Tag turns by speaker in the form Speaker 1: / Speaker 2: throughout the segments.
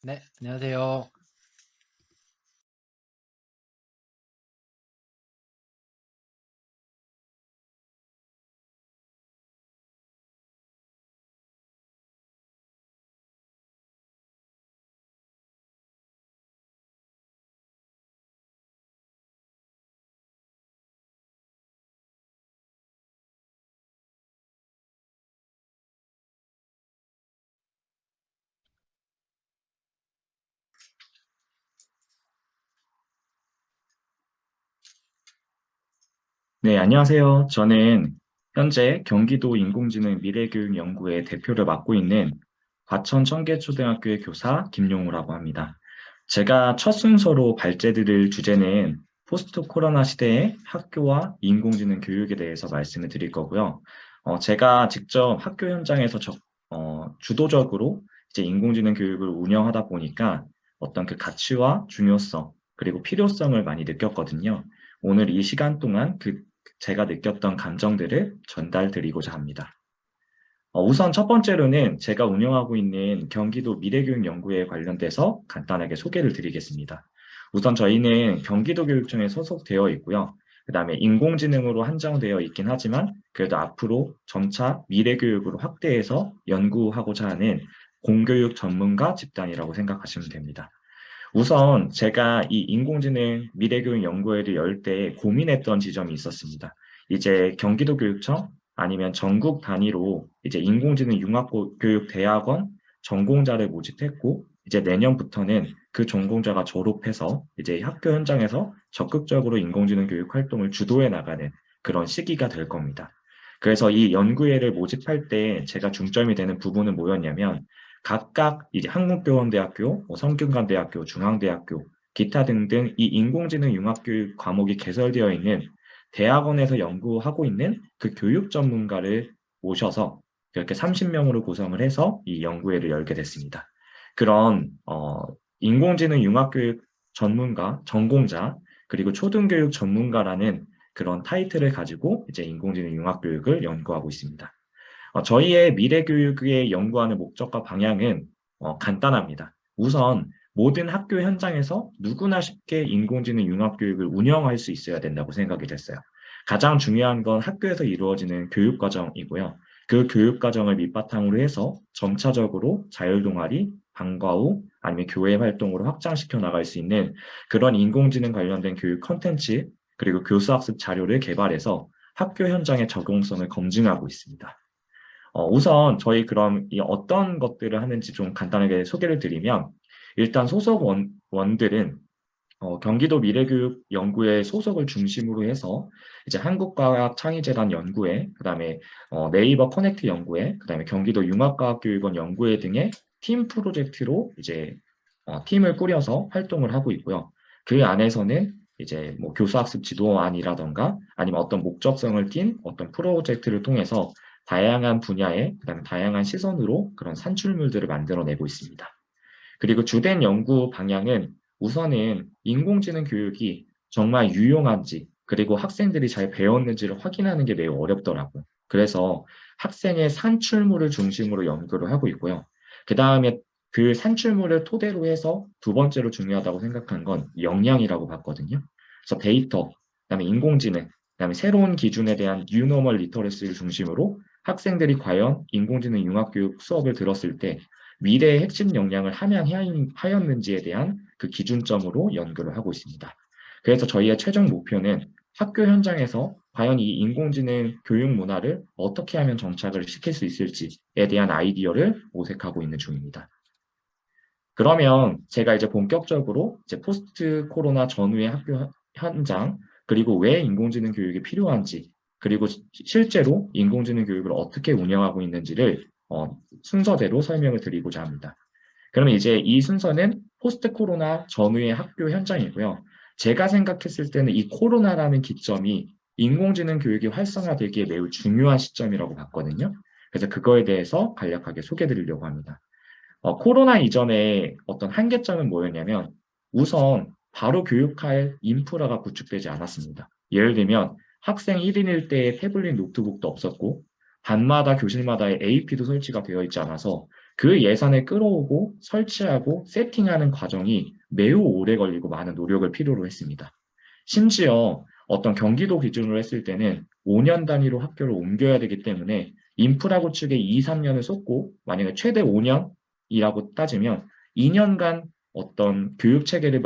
Speaker 1: 네, 안녕하세요.
Speaker 2: 네, 안녕하세요. 저는 현재 경기도 인공지능 미래교육연구의 대표를 맡고 있는 과천 청계초등학교의 교사 김용우라고 합니다. 제가 첫 순서로 발제드릴 주제는 포스트 코로나 시대의 학교와 인공지능 교육에 대해서 말씀을 드릴 거고요. 제가 직접 학교 현장에서 주도적으로 이제 인공지능 교육을 운영하다 보니까 어떤 그 가치와 중요성, 그리고 필요성을 많이 느꼈거든요. 오늘 이 시간 동안 제가 느꼈던 감정들을 전달드리고자 합니다. 우선 첫 번째로는 제가 운영하고 있는 경기도 미래교육연구에 관련돼서 간단하게 소개를 드리겠습니다. 우선 저희는 경기도교육청에 소속되어 있고요. 그 다음에 인공지능으로 한정되어 있긴 하지만 그래도 앞으로 점차 미래교육으로 확대해서 연구하고자 하는 공교육 전문가 집단이라고 생각하시면 됩니다. 우선 제가 이 인공지능 미래교육 연구회를 열 때 고민했던 지점이 있었습니다. 이제 경기도교육청 아니면 전국 단위로 이제 인공지능 융합교육대학원 전공자를 모집했고 이제 내년부터는 그 전공자가 졸업해서 이제 학교 현장에서 적극적으로 인공지능 교육 활동을 주도해 나가는 그런 시기가 될 겁니다. 그래서 이 연구회를 모집할 때 제가 중점이 되는 부분은 뭐였냐면 각각 이제 한국교원대학교, 성균관대학교, 중앙대학교, 기타 등등 이 인공지능 융합교육 과목이 개설되어 있는 대학원에서 연구하고 있는 그 교육 전문가를 모셔서 이렇게 30명으로 구성을 해서 이 연구회를 열게 됐습니다. 그런 인공지능 융합교육 전문가, 전공자, 그리고 초등교육 전문가라는 그런 타이틀을 가지고 이제 인공지능 융합교육을 연구하고 있습니다. 저희의 미래교육의 연구하는 목적과 방향은 간단합니다. 우선 모든 학교 현장에서 누구나 쉽게 인공지능 융합교육을 운영할 수 있어야 된다고 생각이 됐어요. 가장 중요한 건 학교에서 이루어지는 교육과정이고요. 그 교육과정을 밑바탕으로 해서 점차적으로 자율동아리, 방과후, 아니면 교회 활동으로 확장시켜 나갈 수 있는 그런 인공지능 관련된 교육 컨텐츠, 그리고 교수학습 자료를 개발해서 학교 현장의 적용성을 검증하고 있습니다. 우선 저희 그럼 이 어떤 것들을 하는지 좀 간단하게 소개를 드리면 일단 소속 원들은 경기도 미래교육 연구회 소속을 중심으로 해서 이제 한국과학창의재단 연구회, 그다음에 네이버 커넥트 연구회, 그다음에 경기도 융합과학교육원 연구회 등의 팀 프로젝트로 이제 팀을 꾸려서 활동을 하고 있고요. 그 안에서는 이제 뭐 교수학습 지도안이라던가 아니면 어떤 목적성을 띈 어떤 프로젝트를 통해서 다양한 분야의 그다음에 다양한 시선으로 그런 산출물들을 만들어내고 있습니다. 그리고 주된 연구 방향은 우선은 인공지능 교육이 정말 유용한지 그리고 학생들이 잘 배웠는지를 확인하는 게 매우 어렵더라고요. 그래서 학생의 산출물을 중심으로 연구를 하고 있고요. 그 다음에 그 산출물을 토대로 해서 두 번째로 중요하다고 생각한 건 역량이라고 봤거든요. 그래서 데이터, 그다음에 인공지능, 그다음에 새로운 기준에 대한 뉴노멀 리터러시를 중심으로 학생들이 과연 인공지능 융합교육 수업을 들었을 때 미래의 핵심 역량을 함양하였는지에 대한 그 기준점으로 연구를 하고 있습니다. 그래서 저희의 최종 목표는 학교 현장에서 과연 이 인공지능 교육 문화를 어떻게 하면 정착을 시킬 수 있을지에 대한 아이디어를 모색하고 있는 중입니다. 그러면 제가 이제 본격적으로 이제 포스트 코로나 전후의 학교 현장, 그리고 왜 인공지능 교육이 필요한지, 그리고 실제로 인공지능 교육을 어떻게 운영하고 있는지를 순서대로 설명을 드리고자 합니다. 그러면 이제 이 순서는 포스트 코로나 전후의 학교 현장이고요. 제가 생각했을 때는 이 코로나라는 기점이 인공지능 교육이 활성화되기에 매우 중요한 시점이라고 봤거든요. 그래서 그거에 대해서 간략하게 소개해 드리려고 합니다. 코로나 이전에 어떤 한계점은 뭐였냐면 우선 바로 교육할 인프라가 구축되지 않았습니다. 예를 들면 학생 1인 1대의 태블릿 노트북도 없었고 반마다 교실마다의 AP도 설치가 되어 있지 않아서 그 예산을 끌어오고 설치하고 세팅하는 과정이 매우 오래 걸리고 많은 노력을 필요로 했습니다. 심지어 어떤 경기도 기준으로 했을 때는 5년 단위로 학교를 옮겨야 되기 때문에 인프라 구축에 2, 3년을 쏟고 만약에 최대 5년이라고 따지면 2년간 어떤 교육 체계를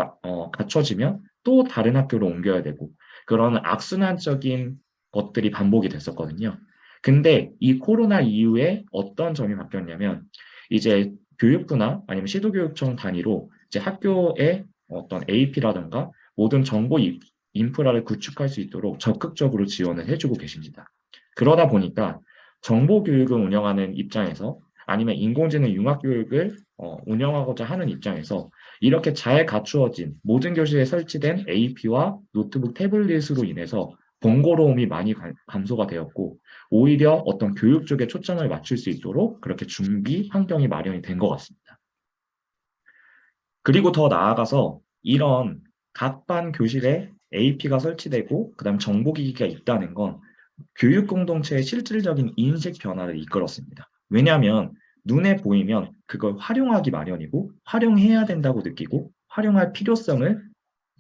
Speaker 2: 갖춰지면 또 다른 학교로 옮겨야 되고 그런 악순환적인 것들이 반복이 됐었거든요. 근데 이 코로나 이후에 어떤 점이 바뀌었냐면 이제 교육부나 아니면 시도교육청 단위로 이제 학교의 어떤 AP라든가 모든 정보 인프라를 구축할 수 있도록 적극적으로 지원을 해주고 계십니다. 그러다 보니까 정보교육을 운영하는 입장에서 아니면 인공지능 융합교육을 운영하고자 하는 입장에서 이렇게 잘 갖추어진 모든 교실에 설치된 AP와 노트북 태블릿으로 인해서 번거로움이 많이 감소가 되었고 오히려 어떤 교육 쪽에 초점을 맞출 수 있도록 그렇게 준비 환경이 마련이 된 것 같습니다. 그리고 더 나아가서 이런 각 반 교실에 AP가 설치되고 그다음 정보기기가 있다는 건 교육 공동체의 실질적인 인식 변화를 이끌었습니다. 왜냐하면 눈에 보이면 그걸 활용하기 마련이고 활용해야 된다고 느끼고 활용할 필요성을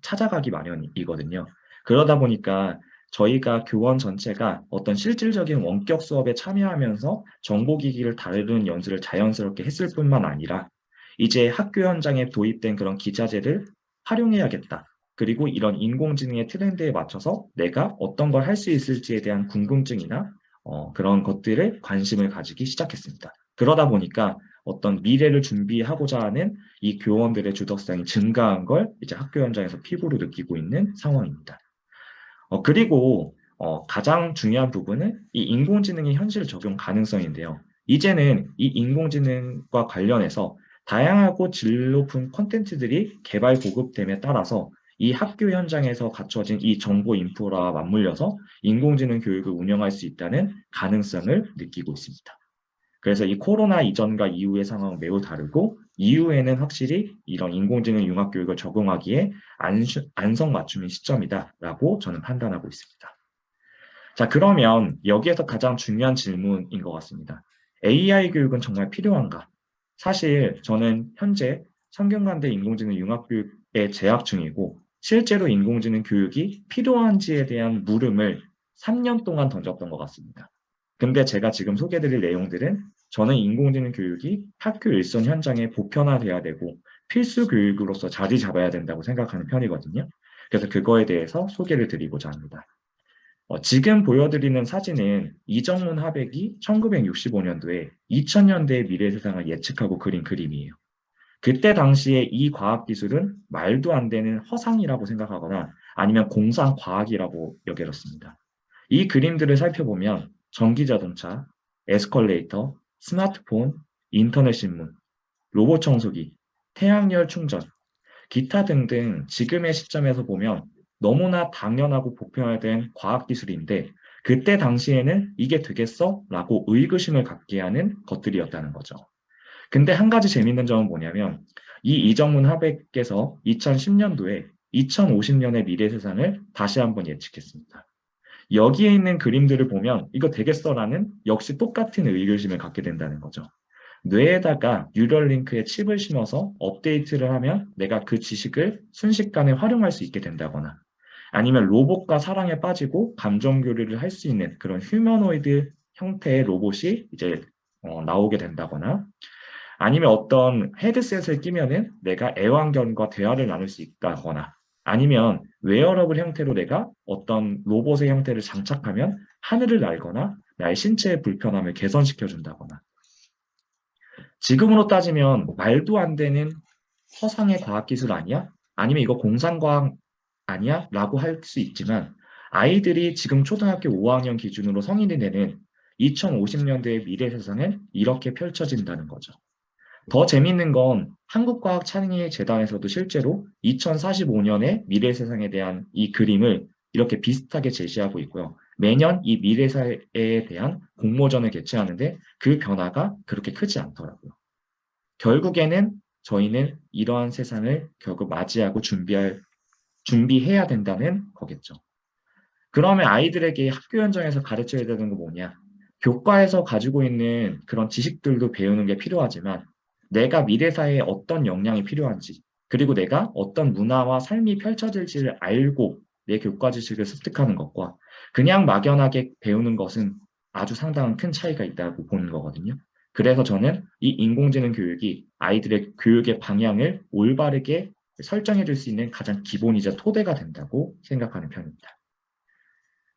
Speaker 2: 찾아가기 마련이거든요. 그러다 보니까 저희가 교원 전체가 어떤 실질적인 원격 수업에 참여하면서 정보기기를 다루는 연수를 자연스럽게 했을 뿐만 아니라 이제 학교 현장에 도입된 그런 기자재를 활용해야겠다. 그리고 이런 인공지능의 트렌드에 맞춰서 내가 어떤 걸 할 수 있을지에 대한 궁금증이나 그런 것들을 관심을 가지기 시작했습니다. 그러다 보니까 어떤 미래를 준비하고자 하는 이 교원들의 주도성이 증가한 걸 이제 학교 현장에서 피부로 느끼고 있는 상황입니다. 그리고 가장 중요한 부분은 이 인공지능의 현실 적용 가능성인데요. 이제는 이 인공지능과 관련해서 다양하고 질 높은 콘텐츠들이 개발 보급됨에 따라서 이 학교 현장에서 갖춰진 이 정보 인프라와 맞물려서 인공지능 교육을 운영할 수 있다는 가능성을 느끼고 있습니다. 그래서 이 코로나 이전과 이후의 상황은 매우 다르고 이후에는 확실히 이런 인공지능 융합 교육을 적용하기에 안성맞춤인 시점이다라고 저는 판단하고 있습니다. 자, 그러면 여기에서 가장 중요한 질문인 것 같습니다. AI 교육은 정말 필요한가? 사실 저는 현재 성균관대 인공지능 융합교육에 재학 중이고 실제로 인공지능 교육이 필요한지에 대한 물음을 3년 동안 던졌던 것 같습니다. 근데 제가 지금 소개드릴 내용들은 저는 인공지능 교육이 학교 일선 현장에 보편화돼야 되고 필수 교육으로서 자리 잡아야 된다고 생각하는 편이거든요. 그래서 그거에 대해서 소개를 드리고자 합니다. 지금 보여드리는 사진은 이정문 하백이 1965년도에 2000년대의 미래 세상을 예측하고 그린 그림이에요. 그때 당시에 이 과학기술은 말도 안 되는 허상이라고 생각하거나 아니면 공상과학이라고 여겨졌습니다. 이 그림들을 살펴보면 전기자동차, 에스컬레이터, 스마트폰, 인터넷 신문, 로봇 청소기, 태양열 충전, 기타 등등 지금의 시점에서 보면 너무나 당연하고 보편화된 과학기술인데 그때 당시에는 이게 되겠어? 라고 의구심을 갖게 하는 것들이었다는 거죠. 근데 한 가지 재밌는 점은 뭐냐면 이 이정문 하백께서 2010년도에 2050년의 미래 세상을 다시 한번 예측했습니다. 여기에 있는 그림들을 보면 이거 되겠어라는 역시 똑같은 의구심을 갖게 된다는 거죠. 뇌에다가 뉴럴링크에 칩을 심어서 업데이트를 하면 내가 그 지식을 순식간에 활용할 수 있게 된다거나 아니면 로봇과 사랑에 빠지고 감정 교류를 할 수 있는 그런 휴머노이드 형태의 로봇이 이제 나오게 된다거나 아니면 어떤 헤드셋을 끼면은 내가 애완견과 대화를 나눌 수 있다거나 아니면 웨어러블 형태로 내가 어떤 로봇의 형태를 장착하면 하늘을 날거나 나의 신체의 불편함을 개선시켜 준다거나 지금으로 따지면 말도 안 되는 허상의 과학기술 아니야? 아니면 이거 공상과학 아니야? 라고 할 수 있지만 아이들이 지금 초등학교 5학년 기준으로 성인이 되는 2050년대의 미래 세상은 이렇게 펼쳐진다는 거죠. 더 재밌는 건 한국과학창의재단에서도 실제로 2045년의 미래 세상에 대한 이 그림을 이렇게 비슷하게 제시하고 있고요. 매년 이 미래사에 대한 공모전을 개최하는데 그 변화가 그렇게 크지 않더라고요. 결국에는 저희는 이러한 세상을 결국 맞이하고 준비해야 된다는 거겠죠. 그러면 아이들에게 학교 현장에서 가르쳐야 되는 거 뭐냐? 교과에서 가지고 있는 그런 지식들도 배우는 게 필요하지만 내가 미래 사회에 어떤 역량이 필요한지 그리고 내가 어떤 문화와 삶이 펼쳐질지를 알고 내 교과 지식을 습득하는 것과 그냥 막연하게 배우는 것은 아주 상당한 큰 차이가 있다고 보는 거거든요. 그래서 저는 이 인공지능 교육이 아이들의 교육의 방향을 올바르게 설정해 줄 수 있는 가장 기본이자 토대가 된다고 생각하는 편입니다.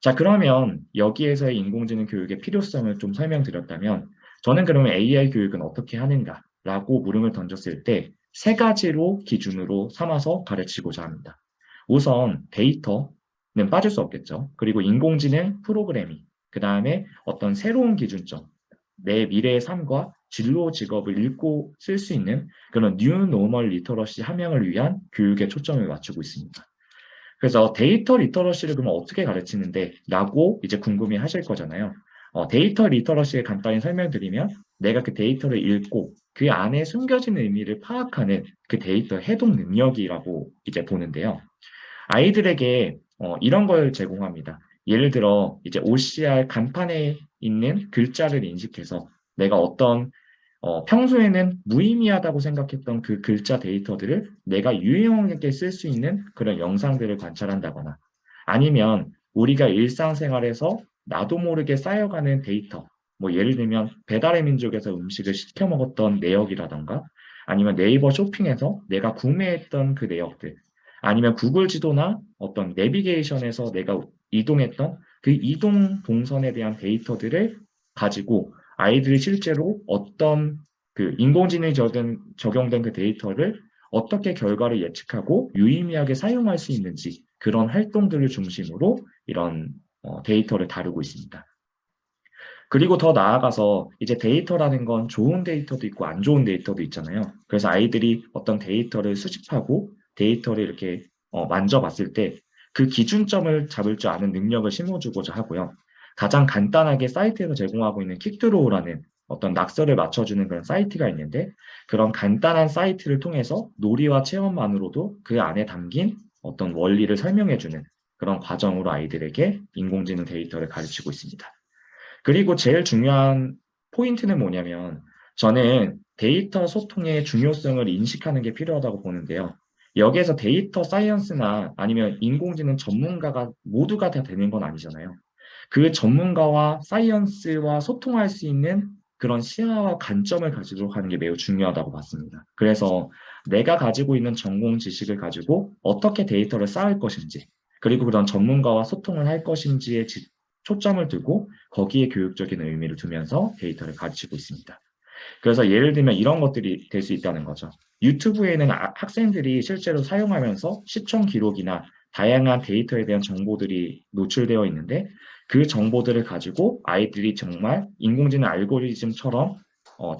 Speaker 2: 자, 그러면 여기에서의 인공지능 교육의 필요성을 좀 설명드렸다면, 저는 그러면 AI 교육은 어떻게 하는가라고 물음을 던졌을 때 세 가지로 기준으로 삼아서 가르치고자 합니다. 우선 데이터는 빠질 수 없겠죠. 그리고 인공지능 프로그래밍, 그 다음에 어떤 새로운 기준점, 내 미래의 삶과 진로 직업을 읽고 쓸 수 있는 그런 뉴 노멀 리터러시 함양을 위한 교육에 초점을 맞추고 있습니다. 그래서 데이터 리터러시를 그러면 어떻게 가르치는데? 라고 이제 궁금해 하실 거잖아요. 데이터 리터러시를 간단히 설명드리면 내가 그 데이터를 읽고 그 안에 숨겨진 의미를 파악하는 그 데이터 해독 능력이라고 이제 보는데요. 아이들에게 이런 걸 제공합니다. 예를 들어 이제 OCR 간판에 있는 글자를 인식해서 내가 어떤 평소에는 무의미하다고 생각했던 그 글자 데이터들을 내가 유용하게 쓸 수 있는 그런 영상들을 관찰한다거나 아니면 우리가 일상생활에서 나도 모르게 쌓여가는 데이터, 뭐 예를 들면 배달의 민족에서 음식을 시켜 먹었던 내역이라던가 아니면 네이버 쇼핑에서 내가 구매했던 그 내역들 아니면 구글 지도나 어떤 내비게이션에서 내가 이동했던 그 이동 동선에 대한 데이터들을 가지고 아이들이 실제로 어떤 그 인공지능이 적용된 그 데이터를 어떻게 결과를 예측하고 유의미하게 사용할 수 있는지 그런 활동들을 중심으로 이런 데이터를 다루고 있습니다. 그리고 더 나아가서 이제 데이터라는 건 좋은 데이터도 있고 안 좋은 데이터도 있잖아요. 그래서 아이들이 어떤 데이터를 수집하고 데이터를 이렇게 만져봤을 때 그 기준점을 잡을 줄 아는 능력을 심어주고자 하고요. 가장 간단하게 사이트에서 제공하고 있는 킥드로우라는 어떤 낙서를 맞춰주는 그런 사이트가 있는데 그런 간단한 사이트를 통해서 놀이와 체험만으로도 그 안에 담긴 어떤 원리를 설명해주는 그런 과정으로 아이들에게 인공지능 데이터를 가르치고 있습니다. 그리고 제일 중요한 포인트는 뭐냐면 저는 데이터 소통의 중요성을 인식하는 게 필요하다고 보는데요. 여기에서 데이터 사이언스나 아니면 인공지능 전문가가 모두가 다 되는 건 아니잖아요. 그 전문가와 사이언스와 소통할 수 있는 그런 시야와 관점을 가지도록 하는 게 매우 중요하다고 봤습니다. 그래서 내가 가지고 있는 전공 지식을 가지고 어떻게 데이터를 쌓을 것인지, 그리고 그런 전문가와 소통을 할 것인지에 초점을 두고 거기에 교육적인 의미를 두면서 데이터를 가르치고 있습니다. 그래서 예를 들면 이런 것들이 될 수 있다는 거죠. 유튜브에는 학생들이 실제로 사용하면서 시청 기록이나 다양한 데이터에 대한 정보들이 노출되어 있는데 그 정보들을 가지고 아이들이 정말 인공지능 알고리즘처럼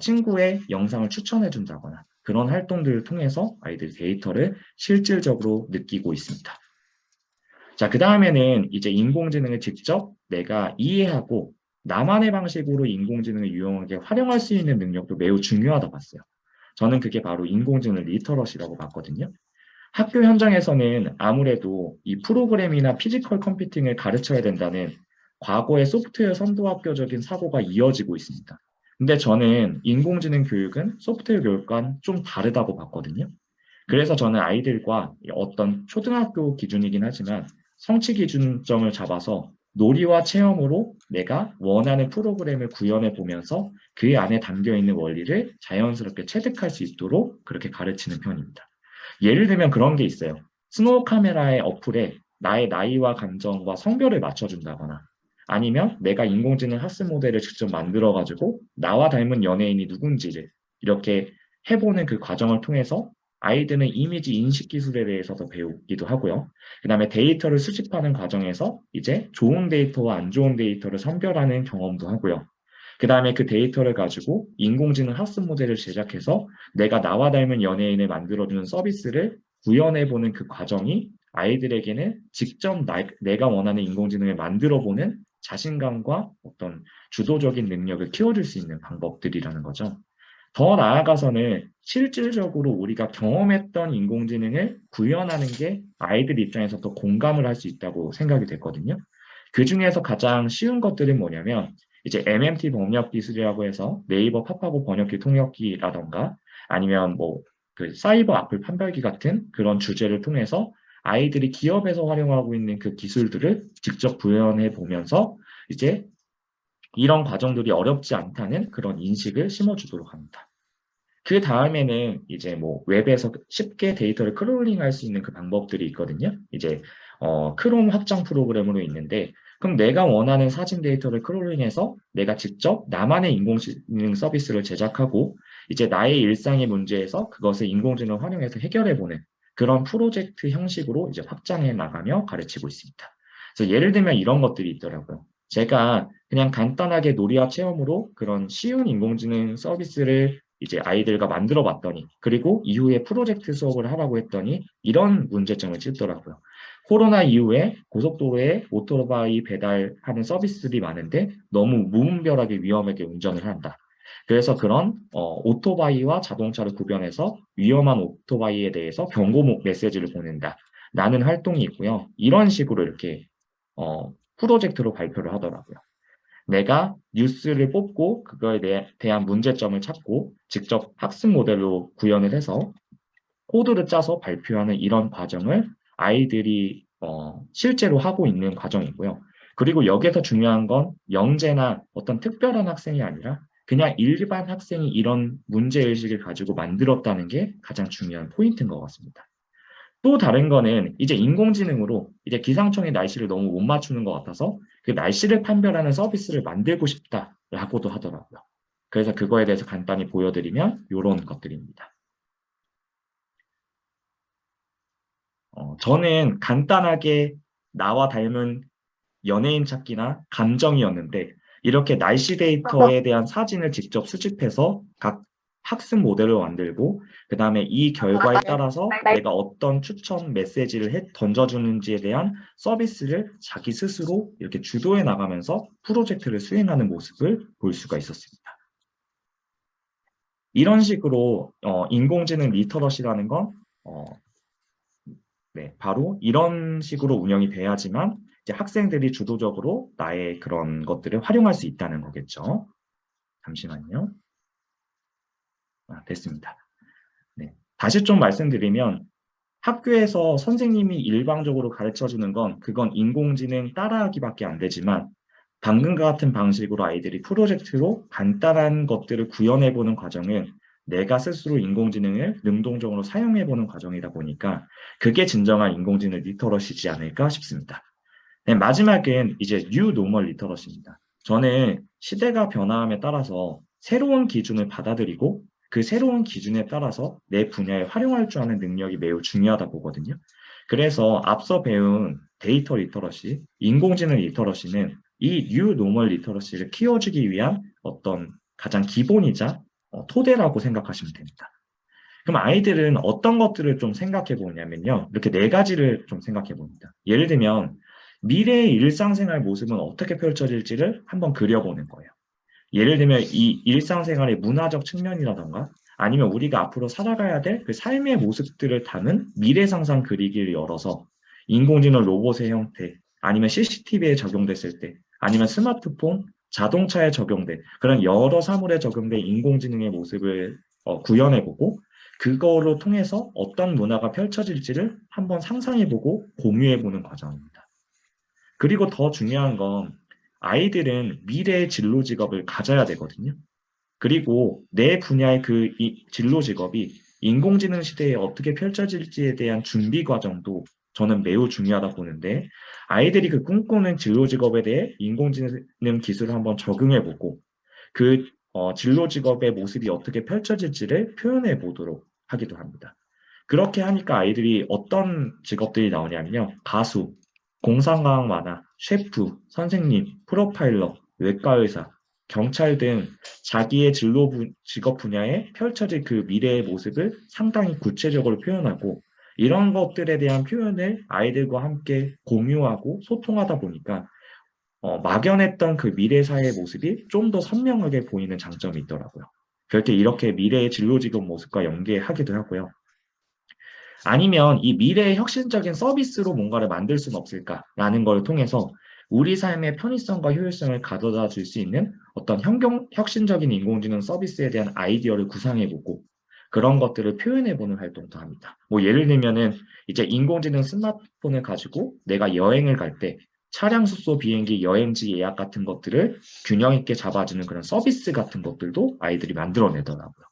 Speaker 2: 친구의 영상을 추천해 준다거나 그런 활동들을 통해서 아이들이 데이터를 실질적으로 느끼고 있습니다. 자, 그 다음에는 이제 인공지능을 직접 내가 이해하고 나만의 방식으로 인공지능을 유용하게 활용할 수 있는 능력도 매우 중요하다 봤어요. 저는 그게 바로 인공지능 리터러시라고 봤거든요. 학교 현장에서는 아무래도 이 프로그램이나 피지컬 컴퓨팅을 가르쳐야 된다는 과거의 소프트웨어 선도학교적인 사고가 이어지고 있습니다. 근데 저는 인공지능 교육은 소프트웨어 교육과는 좀 다르다고 봤거든요. 그래서 저는 아이들과 어떤 초등학교 기준이긴 하지만 성취 기준점을 잡아서 놀이와 체험으로 내가 원하는 프로그램을 구현해 보면서 그 안에 담겨 있는 원리를 자연스럽게 체득할 수 있도록 그렇게 가르치는 편입니다. 예를 들면 그런 게 있어요. 스노우 카메라의 어플에 나의 나이와 감정과 성별을 맞춰준다거나 아니면 내가 인공지능 학습 모델을 직접 만들어가지고 나와 닮은 연예인이 누군지를 이렇게 해보는 그 과정을 통해서 아이들은 이미지 인식 기술에 대해서도 배우기도 하고요. 그 다음에 데이터를 수집하는 과정에서 이제 좋은 데이터와 안 좋은 데이터를 선별하는 경험도 하고요. 그 다음에 그 데이터를 가지고 인공지능 학습 모델을 제작해서 내가 나와 닮은 연예인을 만들어주는 서비스를 구현해보는 그 과정이 아이들에게는 직접 내가 원하는 인공지능을 만들어보는 자신감과 어떤 주도적인 능력을 키워줄 수 있는 방법들이라는 거죠. 더 나아가서는 실질적으로 우리가 경험했던 인공지능을 구현하는 게 아이들 입장에서 더 공감을 할 수 있다고 생각이 됐거든요. 그 중에서 가장 쉬운 것들은 뭐냐면 이제 MMT 번역 기술이라고 해서 네이버 팝하고 번역기 통역기라던가 아니면 뭐 그 사이버 악플 판별기 같은 그런 주제를 통해서 아이들이 기업에서 활용하고 있는 그 기술들을 직접 구현해 보면서 이제 이런 과정들이 어렵지 않다는 그런 인식을 심어주도록 합니다. 그 다음에는 이제 뭐 웹에서 쉽게 데이터를 크롤링할 수 있는 그 방법들이 있거든요. 이제 크롬 확장 프로그램으로 있는데 그럼 내가 원하는 사진 데이터를 크롤링해서 내가 직접 나만의 인공지능 서비스를 제작하고 이제 나의 일상의 문제에서 그것을 인공지능을 활용해서 해결해보는 그런 프로젝트 형식으로 이제 확장해 나가며 가르치고 있습니다. 그래서 예를 들면 이런 것들이 있더라고요. 제가 그냥 간단하게 놀이와 체험으로 그런 쉬운 인공지능 서비스를 이제 아이들과 만들어 봤더니 그리고 이후에 프로젝트 수업을 하라고 했더니 이런 문제점을 찍더라고요. 코로나 이후에 고속도로에 오토바이 배달하는 서비스들이 많은데 너무 무분별하게 위험하게 운전을 한다. 그래서 그런 오토바이와 자동차를 구별해서 위험한 오토바이에 대해서 경고 메시지를 보낸다. 라는 활동이 있고요. 이런 식으로 이렇게 프로젝트로 발표를 하더라고요. 내가 뉴스를 뽑고 그거에 대한 문제점을 찾고 직접 학습 모델로 구현을 해서 코드를 짜서 발표하는 이런 과정을 아이들이 실제로 하고 있는 과정이고요. 그리고 여기서 중요한 건 영재나 어떤 특별한 학생이 아니라 그냥 일반 학생이 이런 문제의식을 가지고 만들었다는 게 가장 중요한 포인트인 것 같습니다. 또 다른 거는 이제 인공지능으로 이제 기상청의 날씨를 너무 못 맞추는 것 같아서 그 날씨를 판별하는 서비스를 만들고 싶다라고도 하더라고요. 그래서 그거에 대해서 간단히 보여드리면 이런 것들입니다. 저는 간단하게 나와 닮은 연예인 찾기나 감정이었는데 이렇게 날씨 데이터에 대한 사진을 직접 수집해서 각 학습 모델을 만들고 그 다음에 이 결과에 따라서 내가 어떤 추천 메시지를 던져주는지에 대한 서비스를 자기 스스로 이렇게 주도해 나가면서 프로젝트를 수행하는 모습을 볼 수가 있었습니다. 이런 식으로 인공지능 리터러시라는 건 네, 바로 이런 식으로 운영이 돼야지만 이제 학생들이 주도적으로 나의 그런 것들을 활용할 수 있다는 거겠죠. 잠시만요. 됐습니다. 네. 다시 좀 말씀드리면 학교에서 선생님이 일방적으로 가르쳐 주는 건 그건 인공지능 따라하기밖에 안 되지만 방금과 같은 방식으로 아이들이 프로젝트로 간단한 것들을 구현해 보는 과정은 내가 스스로 인공지능을 능동적으로 사용해 보는 과정이다 보니까 그게 진정한 인공지능 리터러시지 않을까 싶습니다. 네, 마지막은 이제 뉴 노멀 리터러시입니다. 저는 시대가 변화함에 따라서 새로운 기준을 받아들이고 그 새로운 기준에 따라서 내 분야에 활용할 줄 아는 능력이 매우 중요하다 보거든요. 그래서 앞서 배운 데이터 리터러시, 인공지능 리터러시는 이 뉴 노멀 리터러시를 키워주기 위한 어떤 가장 기본이자 토대라고 생각하시면 됩니다. 그럼 아이들은 어떤 것들을 좀 생각해 보냐면요. 이렇게 네 가지를 좀 생각해 봅니다. 예를 들면 미래의 일상생활 모습은 어떻게 펼쳐질지를 한번 그려보는 거예요. 예를 들면 이 일상생활의 문화적 측면이라던가 아니면 우리가 앞으로 살아가야 될 그 삶의 모습들을 담은 미래 상상 그리기를 열어서 인공지능 로봇의 형태 아니면 CCTV에 적용됐을 때 아니면 스마트폰, 자동차에 적용된 그런 여러 사물에 적용된 인공지능의 모습을 구현해보고 그거로 통해서 어떤 문화가 펼쳐질지를 한번 상상해보고 공유해보는 과정입니다. 그리고 더 중요한 건 아이들은 미래의 진로 직업을 가져야 되거든요. 그리고 내 분야의 이 진로 직업이 인공지능 시대에 어떻게 펼쳐질지에 대한 준비 과정도 저는 매우 중요하다 보는데 아이들이 그 꿈꾸는 진로 직업에 대해 인공지능 기술을 한번 적용해보고 그 진로 직업의 모습이 어떻게 펼쳐질지를 표현해 보도록 하기도 합니다. 그렇게 하니까 아이들이 어떤 직업들이 나오냐면요. 가수, 공상과학 만화, 셰프, 선생님, 프로파일러, 외과 의사, 경찰 등 자기의 직업 분야에 펼쳐질 그 미래의 모습을 상당히 구체적으로 표현하고 이런 것들에 대한 표현을 아이들과 함께 공유하고 소통하다 보니까 막연했던 그 미래 사회의 모습이 좀 더 선명하게 보이는 장점이 있더라고요. 그렇게 이렇게 미래의 진로 직업 모습과 연계하기도 하고요. 아니면 이 미래의 혁신적인 서비스로 뭔가를 만들 수는 없을까라는 걸 통해서 우리 삶의 편의성과 효율성을 가져다 줄 수 있는 어떤 혁신적인 인공지능 서비스에 대한 아이디어를 구상해보고 그런 것들을 표현해보는 활동도 합니다. 뭐 예를 들면은 이제 인공지능 스마트폰을 가지고 내가 여행을 갈 때 차량 숙소, 비행기, 여행지 예약 같은 것들을 균형 있게 잡아주는 그런 서비스 같은 것들도 아이들이 만들어내더라고요.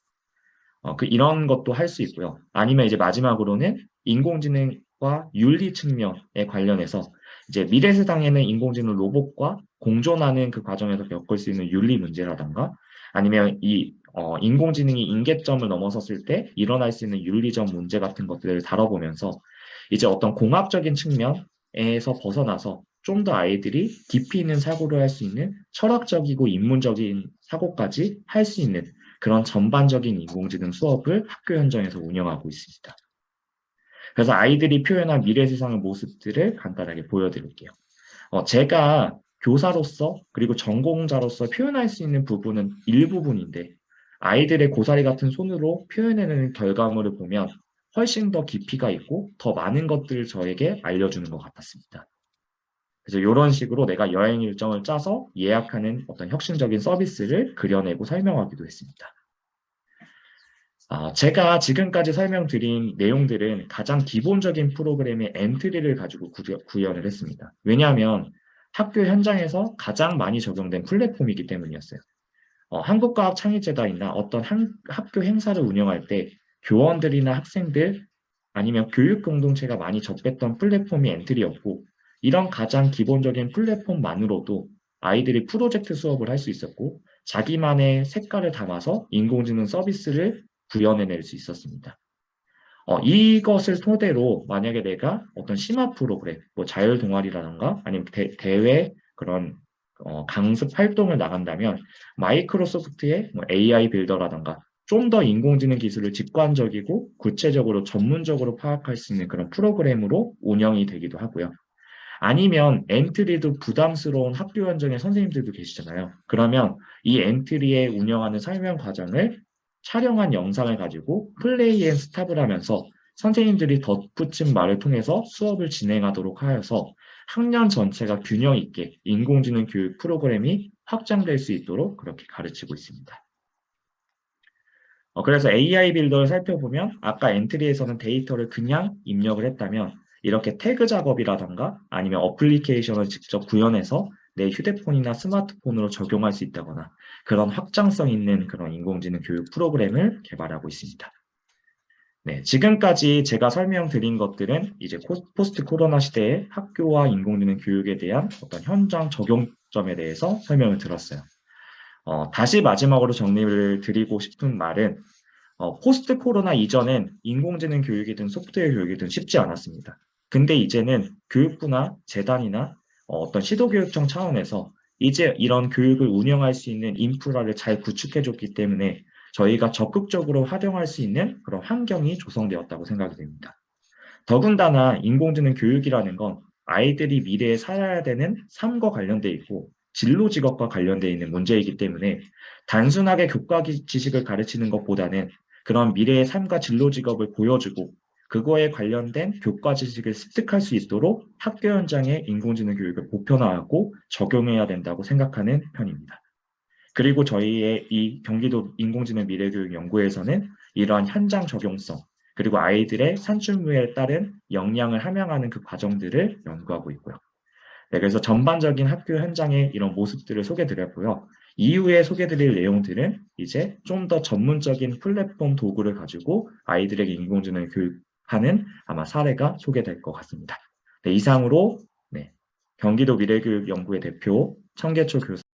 Speaker 2: 이런 것도 할 수 있고요. 아니면 이제 마지막으로는 인공지능과 윤리 측면에 관련해서 이제 미래 세상에는 인공지능 로봇과 공존하는 그 과정에서 겪을 수 있는 윤리 문제라던가 아니면 인공지능이 인계점을 넘어섰을 때 일어날 수 있는 윤리적 문제 같은 것들을 다뤄보면서 이제 어떤 공학적인 측면에서 벗어나서 좀 더 아이들이 깊이 있는 사고를 할 수 있는 철학적이고 인문적인 사고까지 할 수 있는 그런 전반적인 인공지능 수업을 학교 현장에서 운영하고 있습니다. 그래서 아이들이 표현한 미래 세상의 모습들을 간단하게 보여드릴게요. 제가 교사로서 그리고 전공자로서 표현할 수 있는 부분은 일부분인데 아이들의 고사리 같은 손으로 표현해내는 결과물을 보면 훨씬 더 깊이가 있고 더 많은 것들을 저에게 알려주는 것 같았습니다. 그래서 이런 식으로 내가 여행 일정을 짜서 예약하는 어떤 혁신적인 서비스를 그려내고 설명하기도 했습니다. 제가 지금까지 설명드린 내용들은 가장 기본적인 프로그램의 엔트리를 가지고 구현을 했습니다. 왜냐하면 학교 현장에서 가장 많이 적용된 플랫폼이기 때문이었어요. 한국과학창의재단이나 어떤 학교 행사를 운영할 때 교원들이나 학생들 아니면 교육 공동체가 많이 접했던 플랫폼이 엔트리였고 이런 가장 기본적인 플랫폼만으로도 아이들이 프로젝트 수업을 할 수 있었고 자기만의 색깔을 담아서 인공지능 서비스를 구현해낼 수 있었습니다. 이것을 토대로 만약에 내가 어떤 심화 프로그램, 뭐 자율 동아리라던가 아니면 대회 그런 강습 활동을 나간다면 마이크로소프트의 뭐 AI 빌더라던가 좀 더 인공지능 기술을 직관적이고 구체적으로 전문적으로 파악할 수 있는 그런 프로그램으로 운영이 되기도 하고요. 아니면 엔트리도 부담스러운 학교 현장의 선생님들도 계시잖아요. 그러면 이 엔트리에 운영하는 설명 과정을 촬영한 영상을 가지고 플레이 앤 스탑을 하면서 선생님들이 덧붙인 말을 통해서 수업을 진행하도록 하여서 학년 전체가 균형 있게 인공지능 교육 프로그램이 확장될 수 있도록 그렇게 가르치고 있습니다. 그래서 AI 빌더를 살펴보면 아까 엔트리에서는 데이터를 그냥 입력을 했다면 이렇게 태그 작업이라던가 아니면 어플리케이션을 직접 구현해서 내 휴대폰이나 스마트폰으로 적용할 수 있다거나 그런 확장성 있는 그런 인공지능 교육 프로그램을 개발하고 있습니다. 네, 지금까지 제가 설명드린 것들은 이제 포스트 코로나 시대의 학교와 인공지능 교육에 대한 어떤 현장 적용점에 대해서 설명을 들었어요. 다시 마지막으로 정리를 드리고 싶은 말은 포스트 코로나 이전엔 인공지능 교육이든 소프트웨어 교육이든 쉽지 않았습니다. 근데 이제는 교육부나 재단이나 어떤 시도교육청 차원에서 이제 이런 교육을 운영할 수 있는 인프라를 잘 구축해줬기 때문에 저희가 적극적으로 활용할 수 있는 그런 환경이 조성되었다고 생각이 됩니다. 더군다나 인공지능 교육이라는 건 아이들이 미래에 살아야 되는 삶과 관련돼 있고 진로 직업과 관련돼 있는 문제이기 때문에 단순하게 교과 지식을 가르치는 것보다는 그런 미래의 삶과 진로 직업을 보여주고 그거에 관련된 교과 지식을 습득할 수 있도록 학교 현장에 인공지능 교육을 보편화하고 적용해야 된다고 생각하는 편입니다. 그리고 저희의 이 경기도 인공지능 미래교육연구에서는 이러한 현장 적용성, 그리고 아이들의 산출무에 따른 역량을 함양하는 그 과정들을 연구하고 있고요. 네, 그래서 전반적인 학교 현장의 이런 모습들을 소개드렸고요. 이후에 소개드릴 내용들은 이제 좀 더 전문적인 플랫폼 도구를 가지고 아이들에게 인공지능 교육하는 아마 사례가 소개될 것 같습니다. 네, 이상으로 네, 경기도 미래교육연구의 대표 청계초 교수